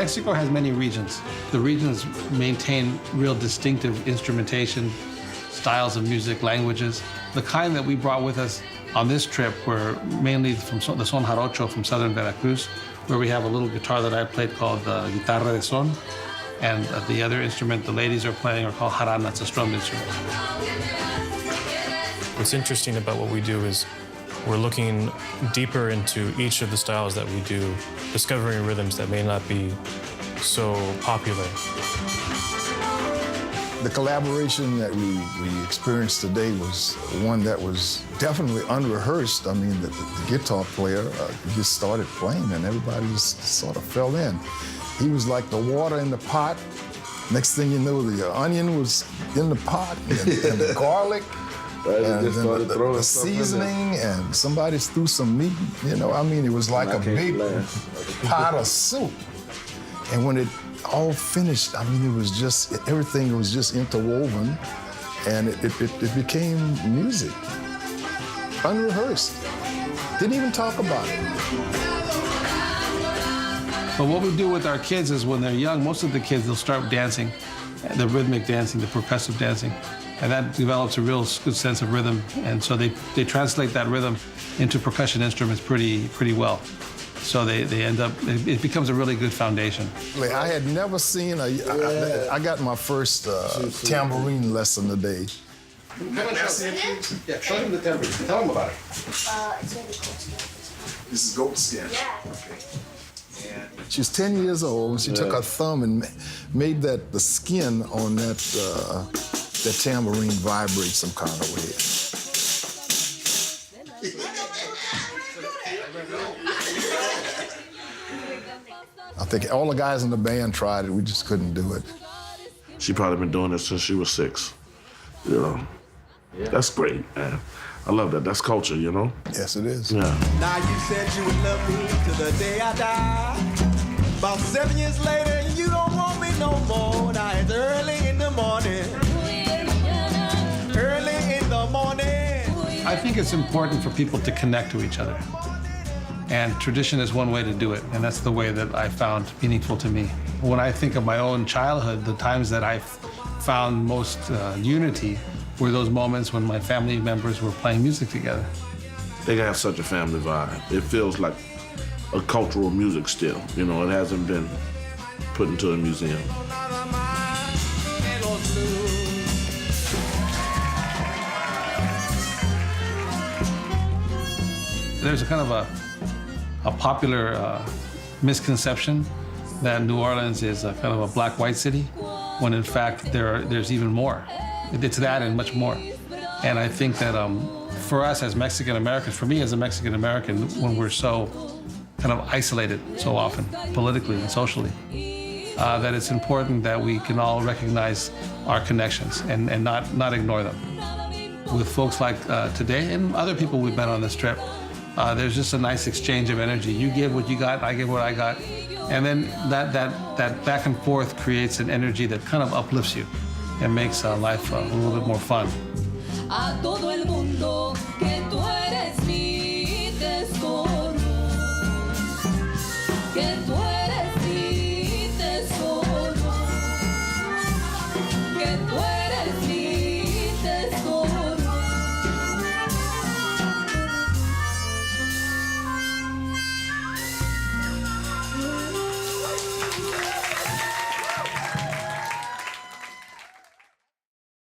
Mexico has many regions. The regions maintain real distinctive instrumentation, styles of music, languages. The kind that we brought with us on this trip were mainly from the son jarocho from southern Veracruz, where we have a little guitar that I played called the guitarra de son, and the other instrument the ladies are playing are called jarana. It's a strum instrument. What's interesting about what we do is we're looking deeper into each of the styles that we do, discovering rhythms that may not be so popular. The collaboration that we experienced today was one that was definitely unrehearsed. I mean, the guitar player just started playing and everybody just sort of fell in. He was like the water in the pot. Next thing you know, the onion was in the pot and the garlic. Right, and just started throwing the seasoning, and somebody threw some meat, you know. I mean, it was like a big pot of soup. And when it all finished, I mean, it was just, everything was just interwoven, and it became music. Unrehearsed. Didn't even talk about it. But what we do with our kids is when they're young, most of the kids, they'll start dancing, the rhythmic dancing, the percussive dancing. And that develops a real good sense of rhythm. And so they translate that rhythm into percussion instruments pretty well. So they end up, it becomes a really good foundation. I had never seen I got my first tambourine lesson today. Yeah, show him the tambourine. Tell him about it. It's really cool. This is goat skin. Yeah. Okay. She was 10 years old, and she took her thumb and made the skin on that tambourine vibrate some kind of way. I think all the guys in the band tried it, we just couldn't do it. She probably been doing this since she was 6. You know, that's great, man. I love that. That's culture, you know? Yes, it is. Yeah. Now you said you would love me till the day I die. About 7 years later, you don't want me no more. Now it's early in the morning. Early in the morning. I think it's important for people to connect to each other. And tradition is one way to do it, and that's the way that I found meaningful to me. When I think of my own childhood, the times that I found most unity were those moments when my family members were playing music together. They have such a family vibe. It feels like a cultural music still. You know, it hasn't been put into a museum. There's a kind of a popular misconception that New Orleans is a kind of a black-white city, when in fact there's even more. It's that and much more. And I think that for us as Mexican Americans, for me as a Mexican American, when we're so kind of isolated so often, politically and socially, that it's important that we can all recognize our connections and not ignore them. With folks like today and other people we've met on this trip, there's just a nice exchange of energy. You give what you got, I give what I got. And then that back and forth creates an energy that kind of uplifts you and makes life a little bit more fun. A todo el mundo que tú eres mi tesoro. Que